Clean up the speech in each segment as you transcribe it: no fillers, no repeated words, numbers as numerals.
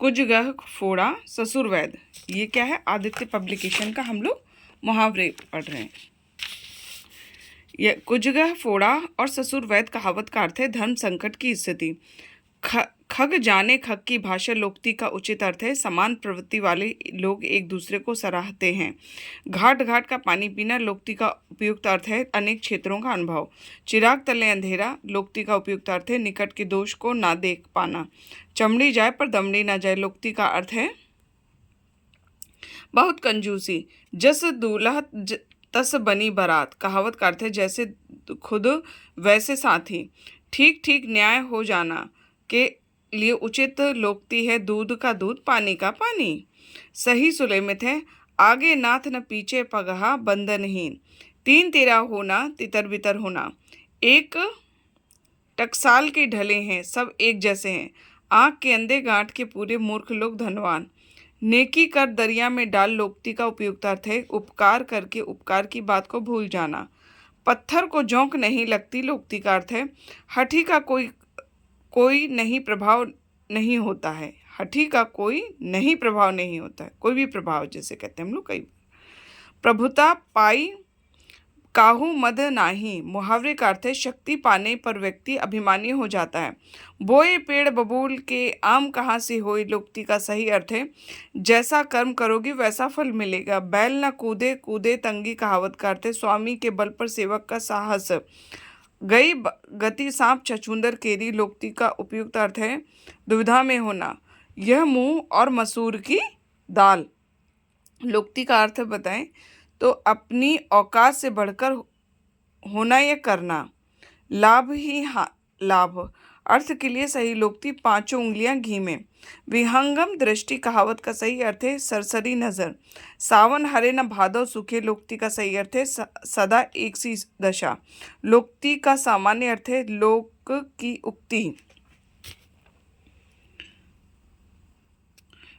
कुजगह फोड़ा ससुर वैद। ये क्या है? आदित्य पब्लिकेशन का हम लोग मुहावरे पढ़ रहे हैं। ये कुजगह फोड़ा और ससुर वैद कहावत का अर्थ है धर्म संकट की स्थिति। खग जाने खग की भाषा लोक्ति का उचित अर्थ है समान प्रवृत्ति वाले लोग एक दूसरे को सराहते हैं। घाट घाट का पानी पीना लोक्ति का उपयुक्त अर्थ है अनेक क्षेत्रों का अनुभव। चिराग तले अंधेरा लोक्ति का उपयुक्त अर्थ है निकट के दोष को ना देख पाना। चमड़ी जाए पर दमड़ी ना जाए लोक्ति का अर्थ है बहुत कंजूसी। जस दूल्हा तस बनी बारात कहावत का अर्थ है जैसे खुद वैसे साथी। ठीक ठीक न्याय हो जाना के लिए उचित लोक्ति है दूध का दूध पानी का पानी। सही सुलेमित है आगे नाथ न पीछे पगहा बंधनहीन। तीन तेरा होना तितर बितर होना। एक टकसाल के ढले हैं सब एक जैसे हैं। आँख के अंधे गांठ के पूरे मूर्ख लोग धनवान। नेकी कर दरिया में डाल लोक्ति का उपयुक्त अर्थ है उपकार करके उपकार की बात को भूल जाना। पत्थर को झोंक नहीं लगती लोक्ति का अर्थ है हठी का कोई नहीं प्रभाव नहीं होता है। हठी का कोई नहीं प्रभाव नहीं होता है, कोई भी प्रभाव जैसे कहते हैं हम लोग कई। प्रभुता पाई काहू मद नाही मुहावरे का अर्थ है शक्ति पाने पर व्यक्ति अभिमानी हो जाता है। बोए पेड़ बबूल के आम कहाँ से होए लोक्ति का सही अर्थ है जैसा कर्म करोगे वैसा फल मिलेगा। बैल न कूदे कूदे तंगी कहावत का अर्थ है स्वामी के बल पर सेवक का साहस। गई गति सांप छछूंदर केरी लोक्ति का उपयुक्त अर्थ है दुविधा में होना। यह मुंह और मसूर की दाल लोक्ति का अर्थ बताएं तो अपनी औकात से बढ़कर होना या करना। लाभ ही लाभ अर्थ के लिए सही लोक्ति पांचों उंगलियां घी में। विहंगम दृष्टि कहावत का सही अर्थ है सरसरी नजर। सावन हरे न भादव सूखे लोक्ति का सही अर्थ है सदा एक सी दशा। लोक्ति का सामान्य अर्थ है लोक की उक्ति।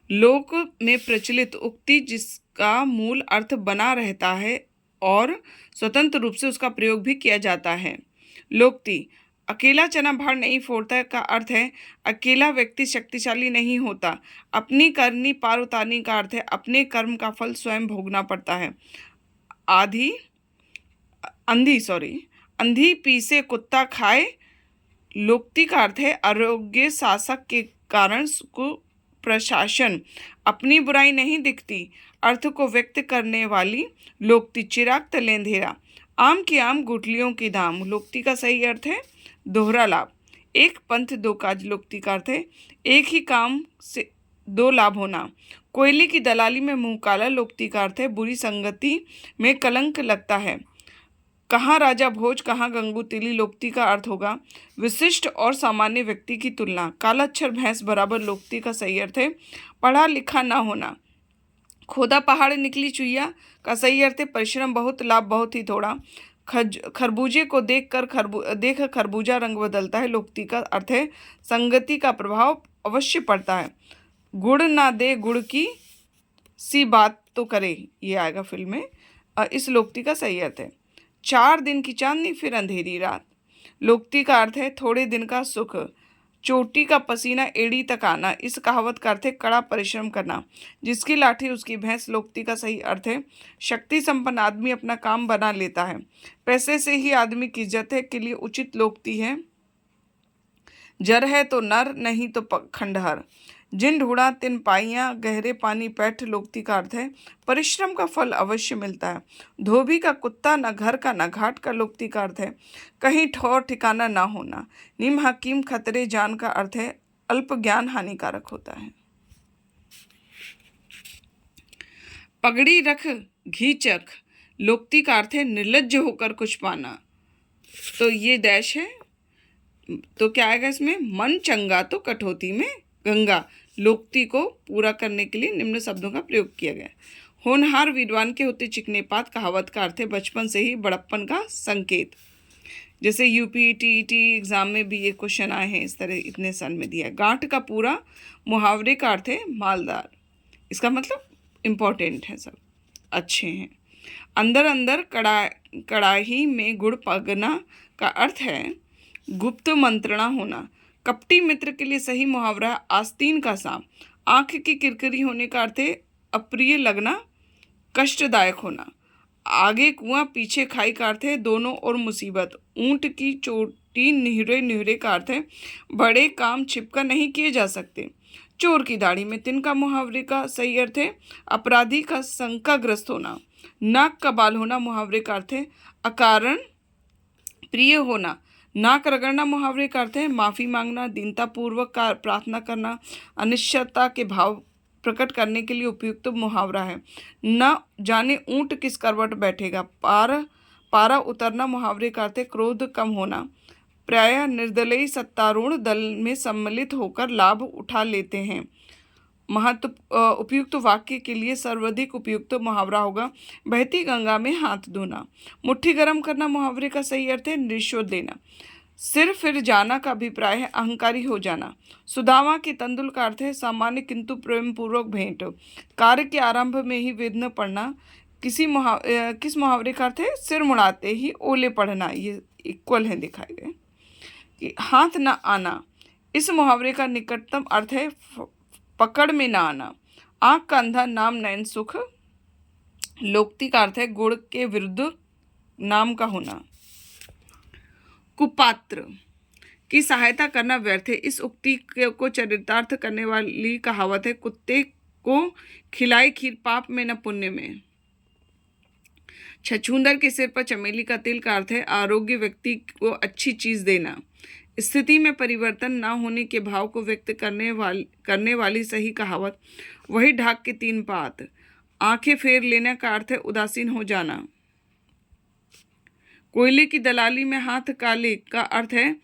लोक में प्रचलित उक्ति जिसका मूल अर्थ बना रहता है और स्वतंत्र रूप से उसका प्रयोग भी किया जाता है। लोक्ति अकेला चना भार नहीं फोड़ता का अर्थ है अकेला व्यक्ति शक्तिशाली नहीं होता। अपनी करनी पार उतारने का अर्थ है अपने कर्म का फल स्वयं भोगना पड़ता है। अंधी पीसे कुत्ता खाए लोक्ति का अर्थ है आरोग्य शासक के कारण को प्रशासन। अपनी बुराई नहीं दिखती अर्थ को व्यक्त करने वाली लोक्ति। चिराग तले अंधेरा आम की आम गुठलियों की दाम लोक्ति का सही अर्थ है दोहरा लाभ। एक पंथ दो काज लोक्ति का अर्थ है एक ही काम से दो लाभ होना। कोयले की दलाली में मुंह काला लोक्ति का अर्थ है बुरी संगति में कलंक लगता है। कहाँ राजा भोज कहाँ गंगू तिली लोक्ति का अर्थ होगा विशिष्ट और सामान्य व्यक्ति की तुलना। काला अक्षर भैंस बराबर लोक्ति का सही अर्थ है पढ़ा लिखा ना होना। खोदा पहाड़ निकली चुईया का सही अर्थ है परिश्रम बहुत लाभ बहुत ही थोड़ा। खरबूजे को देख खरबूजा रंग बदलता है लोक्ति का अर्थ है संगति का प्रभाव अवश्य पड़ता है। गुड़ ना दे गुड़ की सी बात तो करे ये आएगा फिल्म में। इस लोक्ति का सही अर्थ है 4 दिन की चांदनी फिर अंधेरी रात। लोक्ति का अर्थ है थोड़े दिन का सुख। चोटी का पसीना एड़ी तक आना इस कहावत का अर्थ है कड़ा परिश्रम करना। जिसकी लाठी उसकी भैंस लोक्ति का सही अर्थ है शक्ति संपन्न आदमी अपना काम बना लेता है। पैसे से ही आदमी की इज्जत है के लिए उचित लोक्ति है जर है तो नर नहीं तो खंडहर। जिन ढूंढा तिन पाइयां गहरे पानी पैठ लोक्ति का अर्थ है परिश्रम का फल अवश्य मिलता है। धोबी का कुत्ता न घर का न घाट का लोक्ति का अर्थ है कहीं ठौर ठिकाना ना होना। निम हकीम खतरे जान का अर्थ है अल्प ज्ञान हानिकारक होता है। पगड़ी रख घी चख लोक्ति का अर्थ है निर्लज्ज होकर कुछ पाना। तो ये डैश है तो क्या आएगा इसमें मन चंगा तो कठौती में गंगा लोक्ति को पूरा करने के लिए निम्न शब्दों का प्रयोग किया गया। होनहार विद्वान के होते चिकने पात कहावत का अर्थ है बचपन से ही बड़प्पन का संकेत। जैसे यूपी टीईटी एग्जाम में भी ये क्वेश्चन आए हैं इस तरह इतने सन में दिया है। गांठ का पूरा मुहावरे का अर्थ है मालदार। इसका मतलब इम्पोर्टेंट है सब अच्छे हैं। अंदर अंदर कड़ाही में गुड़ पगना का अर्थ है गुप्त मंत्रणा होना। कपटी मित्र के लिए सही मुहावरा आस्तीन का सांप। आंख की किरकिरी होने का अर्थ है अप्रिय लगना, कष्टदायक होना। आगे कुआं पीछे खाई का अर्थ है दोनों और मुसीबत। ऊंट की चोटी निहरे निहरे का अर्थ है बड़े काम छिपकर नहीं किए जा सकते। चोर की दाढ़ी में तिनका मुहावरे का सही अर्थ है अपराधी का शंकाग्रस्त होना। नाक का बाल होना मुहावरे का अर्थ है अकारण प्रिय होना। नाक रगड़ना मुहावरे का अर्थ है माफी मांगना, दीनतापूर्वक का प्रार्थना करना, अनिश्चितता के भाव प्रकट करने के लिए उपयुक्त मुहावरा है। न जाने ऊंट किस करवट बैठेगा, पारा उतरना मुहावरे का अर्थ है क्रोध कम होना। प्रायः निर्दलीय सत्तारूढ़ दल में सम्मिलित होकर लाभ उठा लेते हैं। उपयुक्त वाक्य के लिए सर्वाधिक उपयुक्त मुहावरा होगा बहती गंगा में हाथ धोना। मुट्ठी गर्म करना मुहावरे का सही अर्थ है रिश्वत देना। सिर फिर जाना का अभिप्राय है अहंकारी हो जाना। सुदामा के तंदुल का अर्थ है सामान्य किंतु प्रेम पूर्वक भेंट। कार्य के आरंभ में ही विघ्न पड़ना। किस मुहावरे का अर्थ है सिर मुड़ाते ही ओले पढ़ना। ये इक्वल है दिखाए गए। कि हाथ न आना, इस मुहावरे का निकटतम अर्थ है पकड़ में ना आना। आंख का अंधा नाम नयन सुख। लोक्ति का अर्थ है गुण के विरुद्ध नाम का होना। कुपात्र की सहायता करना व्यर्थ है। इस उक्ति को चरितार्थ करने वाली कहावत है कुत्ते को खिलाई खीर पाप में न पुण्य में। छछूंदर के सिर पर चमेली का तिल का अर्थ है आरोग्य व्यक्ति को अच्छी चीज देना। स्थिति में परिवर्तन न होने के भाव को व्यक्त करने वाली सही कहावत वही ढाक के तीन पात। आंखें फेर लेने का अर्थ है उदासीन हो जाना। कोयले की दलाली में हाथ काले का अर्थ है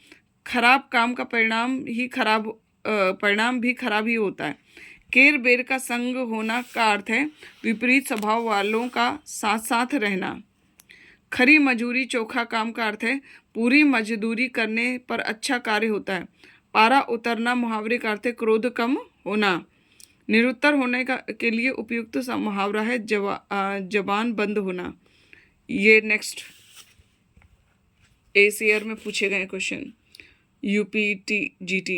खराब काम का परिणाम भी खराब ही होता है। केर बेर का संग होना का अर्थ है विपरीत स्वभाव वालों का साथ साथ रहना। खरी मजूरी चोखा काम का अर्थ है पूरी मजदूरी करने पर अच्छा कार्य होता है। पारा उतरना मुहावरे का अर्थ है क्रोध कम होना। निरुत्तर होने के लिए उपयुक्त मुहावरा है जबान बंद होना। ये नेक्स्ट इस ईयर में पूछे गए क्वेश्चन UPTGT।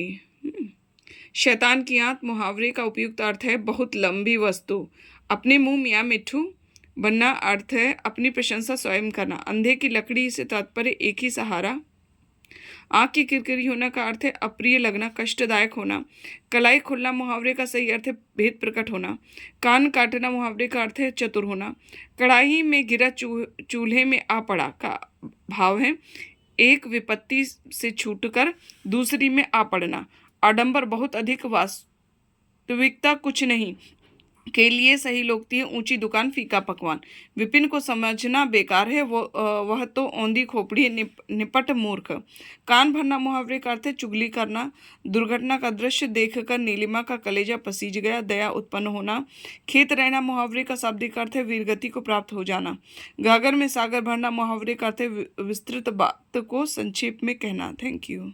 शैतान की आंत मुहावरे का उपयुक्त अर्थ है बहुत लंबी वस्तु। अपने मुंह मियाँ मिट्ठू बनना अर्थ है अपनी प्रशंसा स्वयं करना। अंधे की लकड़ी से तात्पर्य एक ही सहारा। आंख की किरकिरी होना का अर्थ है अप्रिय लगना, कष्टदायक होना। कलाई खुलना मुहावरे का सही अर्थ है भेद प्रकट होना। कान काटना मुहावरे का अर्थ है चतुर होना। कढ़ाई में गिरा चूल्हे में आ पड़ा का भाव है एक विपत्ति से छूटकर दूसरी में आ पड़ना। आडंबर बहुत अधिक, वास्तविकता कुछ नहीं के लिए सही लोकती है ऊंची दुकान फीका पकवान। विपिन को समझना बेकार है वह तो औंधी खोपड़ी निपट मूर्ख। कान भरना मुहावरे का अर्थ है चुगली करना। दुर्घटना का दृश्य देखकर नीलिमा का कलेजा पसीज गया, दया उत्पन्न होना। खेत रहना मुहावरे का शाब्दिक अर्थ है वीरगति को प्राप्त हो जाना। गागर में सागर भरना मुहावरे का अर्थ है विस्तृत बात को संक्षेप में कहना। Thank you.